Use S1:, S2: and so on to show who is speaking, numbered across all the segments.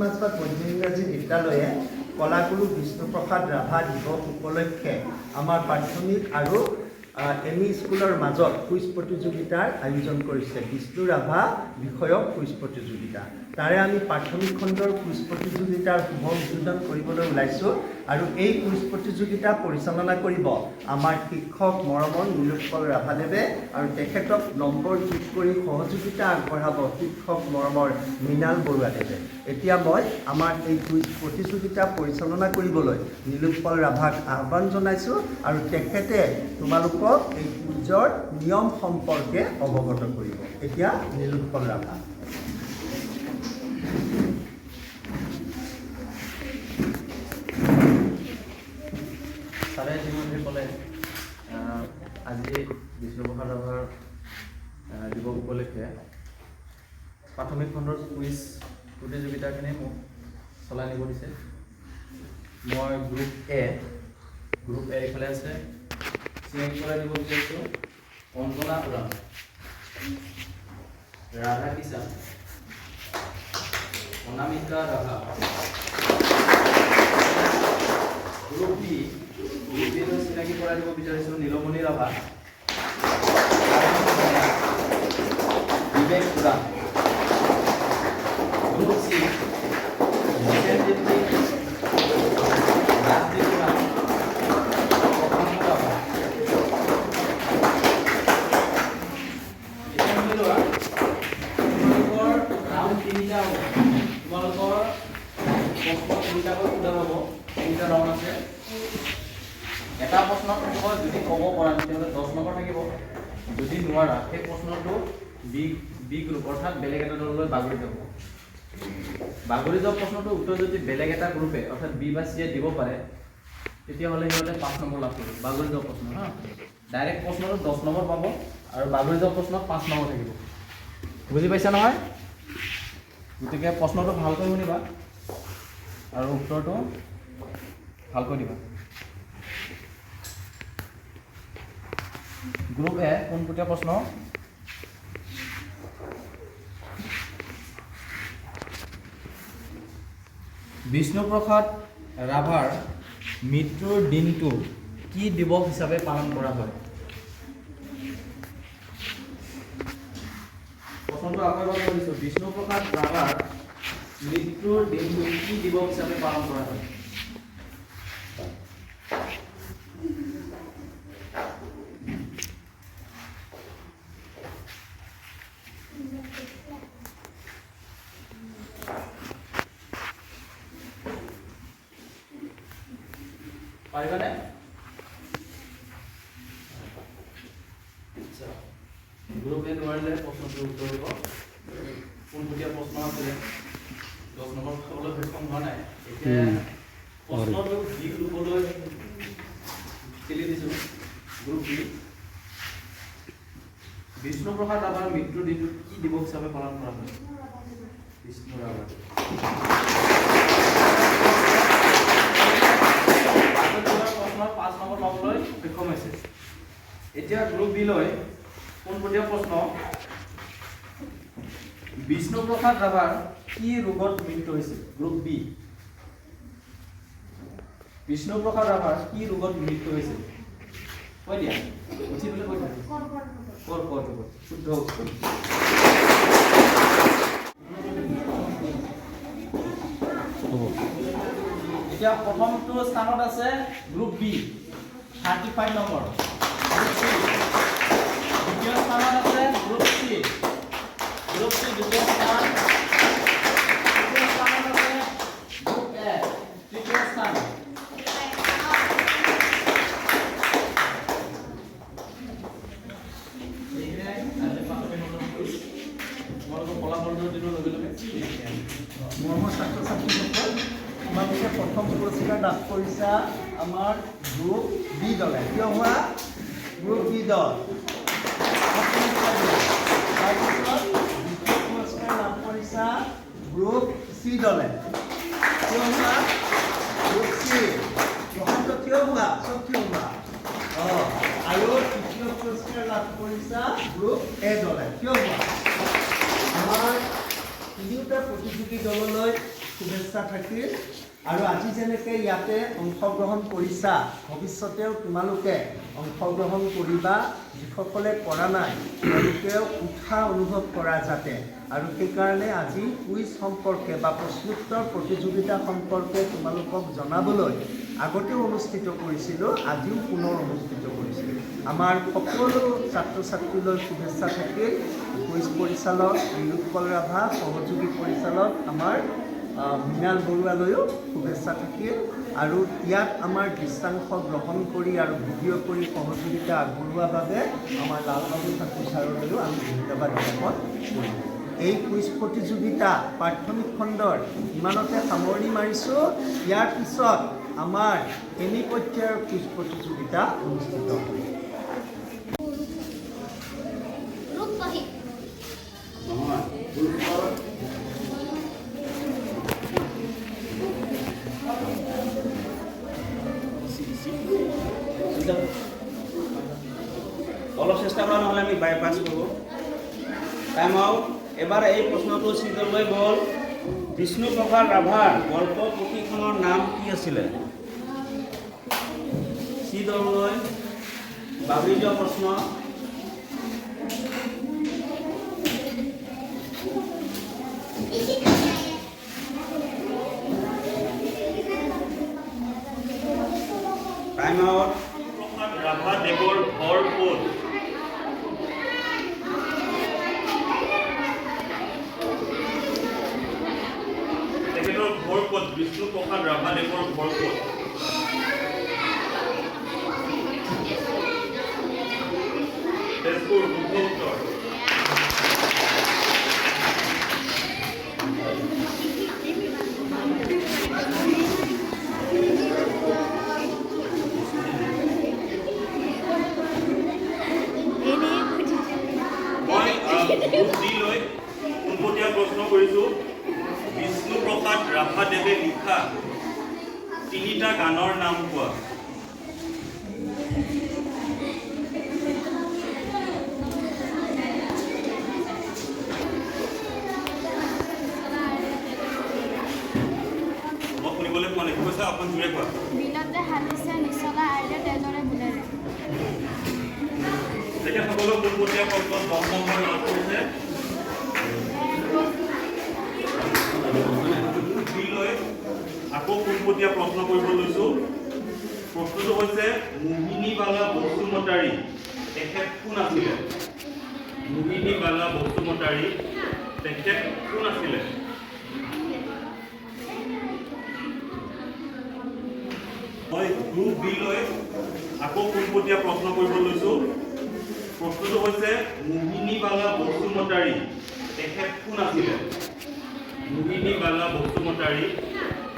S1: মাজবাট মধ্য ইংৰাজী বিদ্যালয়ে কলাগুৰু বিষ্ণুপ্ৰসাদ ৰাভা দিৱস উপলক্ষে আমাৰ প্ৰাথমিক আৰু এমই স্কুলৰ মাজত কুইজ প্ৰতিযোগিতাৰ আয়োজন কৰিছে। বিষ্ণু ৰাভা বিষয়ক কুইজ প্ৰতিযোগিতা। তাৰে আমি প্ৰাথমিক খণ্ডৰ কুইজ প্ৰতিযোগিতাৰ শুভ উদ্বোধন কৰিবলৈ ওলাইছোঁ আৰু এই কুইজ প্ৰতিযোগিতা পৰিচালনা কৰিব আমাৰ শিক্ষক মৰমৰ নীলোৎপল ৰাভাদেৱে আৰু তেখেতক নম্বৰ যোগ কৰি সহযোগিতা আগবঢ়াব শিক্ষক মৰমৰ মৃণাল বৰুৱাদেৱে। এতিয়া মই আমাৰ এই কুইজ প্ৰতিযোগিতা পৰিচালনা কৰিবলৈ নীলোৎপল ৰাভাক আহ্বান জনাইছোঁ আৰু তেখেতে তোমালোকক এই কুইজৰ নিয়ম সম্পৰ্কে অৱগত কৰিব। এতিয়া নীলোৎপল ৰাভা।
S2: ছাৰে ইতিমধ্যে ক'লে আজি বিষ্ণুপ্ৰসাদ ৰাভাৰ দিৱস উপলক্ষে প্ৰাথমিক খণ্ডৰ কুইজ প্ৰতিযোগিতাখিনি মোক চলাই নিব দিছে। মই গ্ৰুপ এ এইফালে আছে চিনাকি চলাই নিব বিচাৰিছোঁ। অঞ্জনা উৰাম, ৰাধা কিষাণ, অনামিকা ৰাভা। গ্ৰুপ বি চিনাকি কৰাই দিব বিচাৰিছোঁ নীলমণি ৰাভা, বিবেক উৰাম। গ্ৰুপ চি ৰাজদীপ উৰাম, প্ৰফুল্ল ৰাভা। এতিয়া ধৰি লোৱা তোমালোকৰ ৰাউণ্ড তিনিটা হ'ব। তোমালোকৰ প্ৰশ্ন তিনিটাকৈ সোধা হ'ব। তিনিটা ৰাউণ্ড আছে। এটা প্ৰশ্ন থাকিব, যদি ক'ব পৰা তেতিয়াহ'লে 10 নম্বৰ থাকিব। যদি নোৱাৰা সেই প্ৰশ্নটো বি গ্ৰুপ অৰ্থাৎ বেলেগ এটা দললৈ বাগৰি যাব। বাগৰি যোৱা প্ৰশ্নটোৰ উত্তৰ যদি বেলেগ এটা গ্ৰুপে অৰ্থাৎ বি বা চিয়ে দিব পাৰে তেতিয়াহ'লে সিহঁতে 5 নম্বৰ লাভ কৰিব। বাগৰি যোৱা প্ৰশ্ন ডাইৰেক্ট প্ৰশ্নটো 10 নম্বৰ পাব আৰু বাগৰি যোৱা প্ৰশ্নত 5 নম্বৰ থাকিব। বুজি পাইছা নহয়? গতিকে প্ৰশ্নটো ভালকৈ শুনিবা আৰু উত্তৰটো ভালকৈ দিবা। গ্ৰুপ এ পোনপটীয়া প্ৰশ্ন। বিষ্ণুপ্ৰসাদ ৰাভাৰ মৃত্যুৰ দিনটো কি দিৱস হিচাপে পালন কৰা হয়? প্ৰশ্নটো আকৌ এবাৰ কৰিছোঁ। বিষ্ণুপ্ৰসাদ ৰাভাৰ মৃত্যুৰ দিনটো কি দিৱস হিচাপে পালন কৰা হয়? পাৰিবানে? গ্ৰুপ এ নোৱাৰিলে প্ৰশ্নটোৰ উত্তৰ দিব। পোনপটীয়া প্ৰশ্ন আছিলে 10 নম্বৰ খাবলৈ সক্ষম হোৱা নাই। এতিয়া প্ৰশ্নটো বি গ্ৰুপলৈ ঠেলি দিছোঁ। গ্ৰুপ বি বিষ্ণুপ্ৰসাদ ৰাভাৰ মৃত্যুৰ দিনটো কি দিৱস হিচাপে পালন কৰা হয়? বিষ্ণু ৰাভা প্ৰশ্নৰ 5 নম্বৰ পাবলৈ সক্ষম হৈছে। এতিয়া গ্ৰুপ বি লৈ পোনপটীয়া প্ৰশ্ন। বিষ্ণুপ্ৰসাদ ৰাভাৰ কি ৰোগত মৃত্যু হৈছিল? গ্ৰুপ বি বিষ্ণুপ্ৰসাদ ৰাভাৰ কি ৰোগত মৃত্যু হৈছিল? কৈ দিয়া। উঠি পেলাই কৈ দিয়া। কৰ্কট ৰোগত। শুদ্ধ উত্তৰ। এতিয়া প্ৰথমটো স্থানত আছে গ্ৰুপ বি 35 নম্বৰ। দ্বিতীয় স্থানত আছে গ্ৰুপ চি। দ্বিতীয় স্থান। তৃতীয় স্থানত আছে গ্ৰুপ এ। তৃতীয় স্থান। তোমালোকৰ ফলাফলটো দিলোঁ লগে লগে।
S1: মৰমৰ ছাত্ৰ ছাত্ৰীসকল, তোমালোকে প্ৰথম পুৰস্কাৰ লাভ কৰিছা আমাৰ গ্ৰুপ বি দলে। কিয় হোৱা? গ্ৰুপ বি দল। তাৰপিছত দ্বিতীয় পুৰস্কাৰ লাভ কৰিছা গ্ৰুপ চি দলে। কিয় হোৱা? Group C. প্ৰথমটো কিয় হোৱা? চব কিয় হোৱা? আৰু তৃতীয় পুৰস্কাৰ লাভ কৰিছা গ্ৰুপ এ দলে। কিয় হোৱা? আমাৰ তিনিওটা প্ৰতিযোগী দললৈ শুভেচ্ছা থাকিল আৰু আজি যেনেকৈ ইয়াতে অংশগ্ৰহণ কৰিছা ভৱিষ্যতেও তোমালোকে অংশগ্ৰহণ কৰিবা যিসকলে কৰা নাই তেওঁলোকেও উৎসাহ অনুভৱ কৰা যাতে আৰু সেইকাৰণে আজি কুইজ সম্পৰ্কে বা প্ৰশ্নোত্তৰ প্ৰতিযোগিতা সম্পৰ্কে তোমালোকক জনাবলৈ আগতেও অনুষ্ঠিত কৰিছিলোঁ আজিও পুনৰ অনুষ্ঠিত কৰিছিলোঁ আমাৰ সকলো ছাত্ৰ ছাত্ৰীলৈ শুভেচ্ছা থাকিল কুইজ পৰিচালক নিলোৎপল ৰাভা সহযোগী পৰিচালক আমাৰ মৃণাল বৰুৱালৈও শুভেচ্ছা থাকিল আৰু ইয়াত আমাৰ দৃশ্যাংশ গ্ৰহণ কৰি আৰু ভিডিঅ' কৰি সহযোগিতা আগবঢ়োৱাৰ বাবে আমাৰ লালবাবু ঠাকুৰ ছাৰলৈও আমি ধন্যবাদ জ্ঞাপন কৰিম এই কুইজ প্ৰতিযোগিতা প্ৰাথমিক খণ্ডৰ ইমানতে সামৰণি মাৰিছোঁ ইয়াৰ পিছত আমাৰ এমি পৰ্যায়ৰ কুইজ প্ৰতিযোগিতা অনুষ্ঠিত হ'ব
S2: অলপ চেষ্টা কৰা নহ'লে আমি বাইপাছ কৰোঁ টাইম আউট এবাৰ এই প্ৰশ্নটো চিটলৈ গ'ল বিষ্ণুপ্ৰসাদ ৰাভাৰ গল্প পুথিখনৰ নাম কি আছিলে চিটলৈ ভাবি যোৱা প্ৰশ্ন টাইম আউট
S3: ৰাভাদেৱৰ ঘৰ ক'ত তেখেতৰ ঘৰ ক'ত বিষ্ণুপ্ৰসাদ ৰাভাদেৱৰ ঘৰ ক'ত তেজপুৰ শুদ্ধ উত্তৰ লৈ পোনপটীয়া প্ৰশ্ন কৰিছোঁ বিষ্ণুপ্ৰসাদ ৰাভাদেৱে লিখা 3টা গানৰ নাম কোৱা মই শুনিবলৈ পোৱা নাই কি কৈছা অকণ জোৰে কোৱা
S4: বিলতে হালিছে নিচলা আইৰে তেজৰে বুলেৰে
S3: তেখেতসকলক পোনপটীয়া প্ৰশ্ন 10 নম্বৰ লাভ কৰিছে লৈ আকৌ পোনপটীয়া প্ৰশ্ন কৰিব লৈছোঁ প্ৰশ্নটো হৈছে মোহিনীবালা বসুমতাৰী তেখেত কোন আছিলে মোহিনীবালা বসুমতাৰী তেখেত কোন আছিলে মই গ্ৰুপ বি লৈ আকৌ পোনপটীয়া প্ৰশ্ন কৰিব লৈছোঁ প্ৰশ্নটো হৈছে মোহিনীবালা বসুমতাৰী তেখেত কোন আছিলে মোহিনীবালা বসুমতাৰী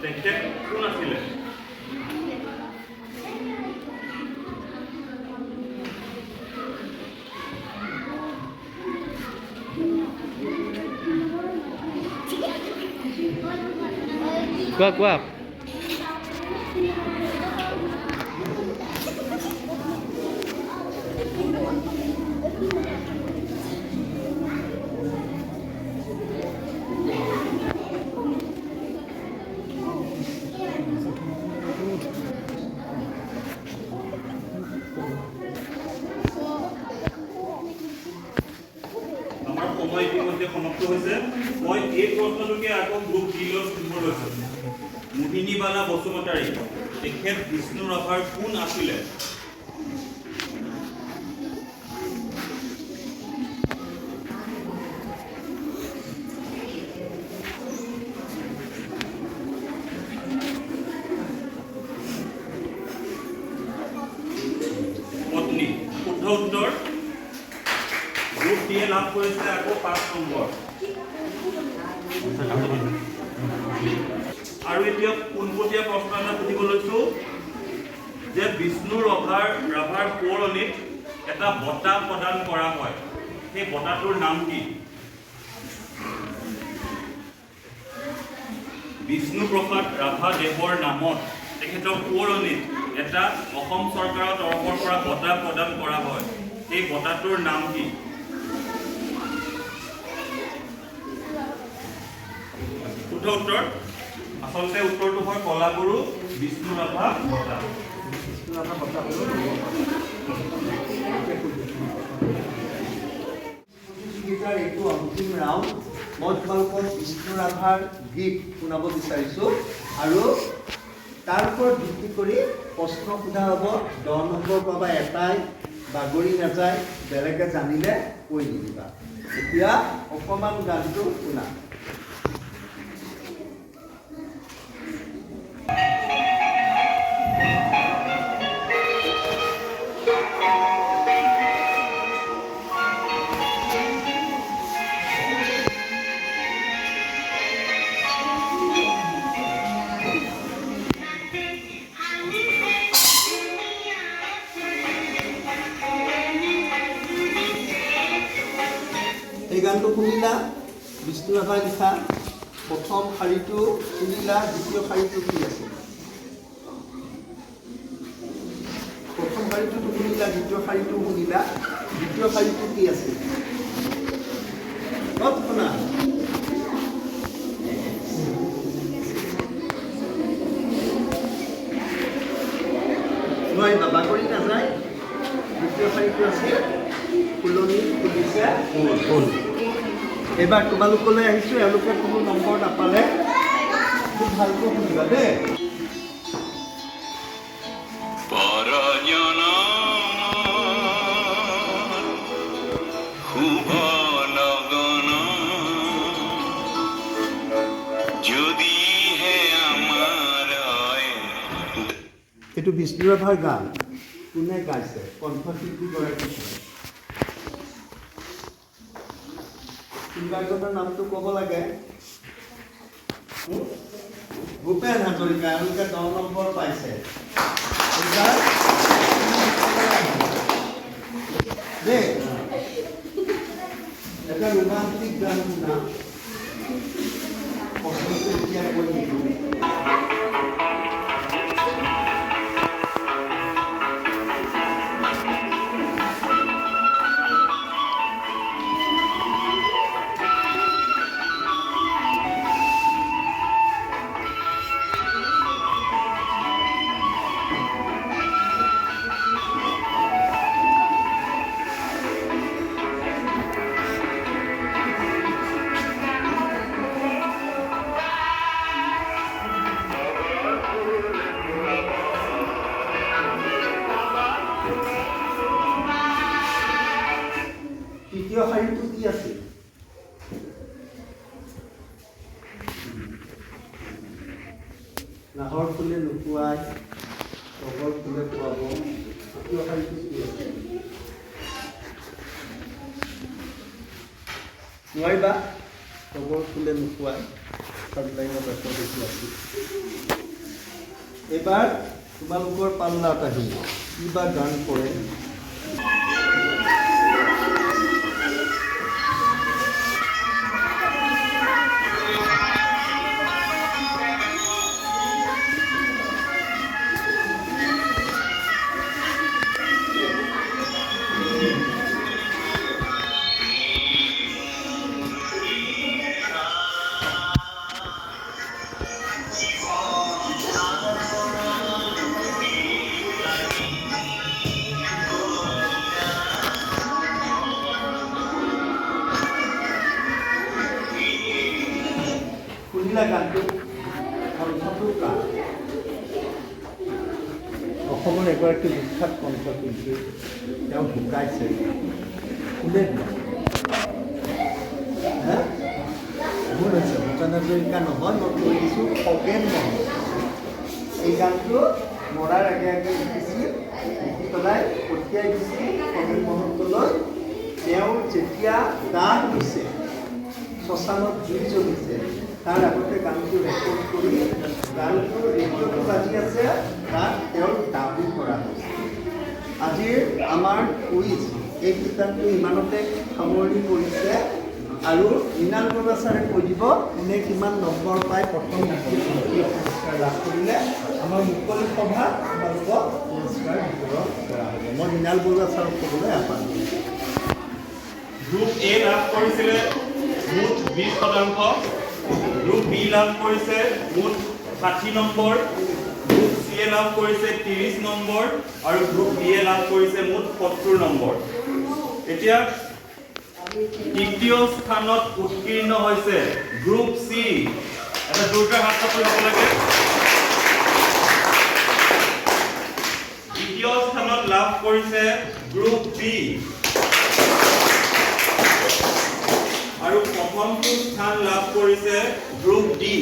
S3: তেখেত কোন আছিলে
S2: কোৱা
S3: সময় ইতিমধ্যে সমাপ্ত হৈছে মই এই প্ৰশ্নটোকে আকৌ গ্ৰুপ ডি লৈ সুধিব লৈছোঁ মোহিনীবালা বসুমতাৰী তেখেত বিষ্ণু ৰাভাৰ কোন আছিলে পত্নী শুদ্ধ উত্তৰ গ্ৰুপ ডিয়ে লাভ কৰিছে আকৌ 5 নম্বৰ আৰু এতিয়া পোনপটীয়া প্ৰশ্ন এটা সুধিব লৈছোঁ যে বিষ্ণু ৰাভাৰ পৌৰণিত এটা বঁটা প্ৰদান কৰা হয় সেই বঁটাটোৰ নাম কি বিষ্ণুপ্ৰসাদ ৰাভাদেৱৰ নামত তেখেতৰ পৌৰণিত এটা অসম চৰকাৰৰ তৰফৰ পৰা বঁটা প্ৰদান কৰা হয় সেই বঁটাটোৰ নাম কি শুদ্ধ উত্তৰ আচলতে উত্তৰটো হয় কলাগুৰু বিষ্ণুৰাভা বঁটা।
S1: বিষ্ণুৰাভা বঁটা হ'ল প্ৰতিযোগিতাৰ এইটো অন্তিম ৰাউণ্ড। মই তোমালোকক বিষ্ণুৰাভাৰ গীত শুনাব বিচাৰিছোঁ আৰু তাৰ ওপৰত ভিত্তি কৰি প্ৰশ্ন সোধা হ'ব। 10 নম্বৰ পাবা, এটাই বাগৰি নাযায়, বেলেগে জানিলে কৈ নিদিবা। এতিয়া অকণমান গানটো শুনা। এই গানটো শুনিলা, বিষ্ণুৰাভাই লিখা। প্ৰথম শাৰীটো শুনিলা, দ্বিতীয় শাৰীটো কি আছিল? প্ৰথম শাৰীটো শুনিলা, দ্বিতীয় শাৰীটো শুনিলা, দ্বিতীয় শাৰীটো কি আছিল? ক'ত শুনা? নোৱাৰিবা, বাগৰি নাযায়। দ্বিতীয় শাৰীটো আছিল ফুলনি ফুলিছে ফুল। এইবাৰ তোমালোকলৈ আহিছোঁ, এওঁলোকে কোনো নম্বৰ নাপালে খুব ভালকৈ শুনিবা দেই। এইটো বিষ্ণুৰাভাৰ গান। কোনে গাইছে? কণ্ঠশিল্পীগৰাকী চিংগাৰজনৰ নামটো ক'ব লাগে। ভূপেন হাজৰিকা। এওঁলোকে 10 নম্বৰ পাইছে দেই। এটা ৰোমান্টিক গান শুনা। প্ৰশ্নটো এতিয়া কৈ দিলোঁ। তৃতীয় শাৰীটো কি আছিল? নাহৰ ফুলে নুপুৱাই, তগৰ ফুলে পুৱাব। তৃতীয় শাৰীটো কি আছিল? নোৱাৰিবা, তগৰ ফুলে নুপুৱাই। দেখি আছিল। এইবাৰ তোমালোকৰ পাল্লাত আহিব, কিবা গান কৰে। শুনিলা গানটো? কণ্ঠটোৰ গান। অসমৰ এগৰাকী বিখ্যাত কণ্ঠশিল্পী, তেওঁ ঢুকাইছে। কোনে ভুল হৈছে, ভূপেন হাজৰিকা নহয়, মই কৈ দিছোঁ খগেন মহন্ত। এই গানটো মৰাৰ আগে আগে লিখিছিল, লিখি পেলাই পঠিয়াই দিছিল খগেন মহন্তলৈ। তেওঁ যেতিয়া দান দিছে, শ্মশানত জুই জ্বলিছে, তাৰ আগতে গানটো ৰেকৰ্ড কৰি গানটোৰ ৰেডিঅ'টো বাজি আছে, তাত তেওঁৰ দাবী কৰা হৈছে। আজিৰ আমাৰ কুইজ এই কিতাপটো ইমানতে সামৰণি কৰিছে আৰু মৃণাল বৰুৱা ছাৰে কৈ দিব কোনে কিমান নম্বৰ পাই প্ৰথম পুৰস্কাৰ লাভ কৰিলে। আমাৰ মুকলি সভাত আপোনালোকক পুৰস্কাৰ বিতৰণ কৰা হ'ব। মই মৃণাল বৰুৱা ছাৰক ক'বলৈ আহ্বান কৰিছোঁ।
S3: গ্ৰুপ এ লাভ কৰিছিলে মুঠ 20%, গ্ৰুপ বি লাভ কৰিছে মুঠ 60 নম্বৰ, গ্ৰুপ চি এ লাভ কৰিছে 30 নম্বৰ আৰু গ্ৰুপ বি এ লাভ কৰিছে মুঠ 70 নম্বৰ। এতিয়া তৃতীয় স্থানত উত্তীৰ্ণ হৈছে গ্ৰুপ চি। এটা জোৰদাৰ হাত চাপৰি হ'ব লাগে। দ্বিতীয় স্থানত লাভ কৰিছে গ্ৰুপ বি আৰু প্ৰথমটো স্থান লাভ কৰিছে গ্ৰুপ ডি।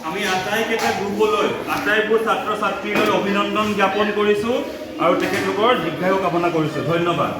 S3: আমি আটাইকেইটা গ্ৰুপলৈ আটাইবোৰ ছাত্ৰ ছাত্ৰীলৈ অভিনন্দন জ্ঞাপন কৰিছোঁ আৰু তেখেতলোকৰ দীৰ্ঘায়ু কামনা কৰিছোঁ। ধন্যবাদ।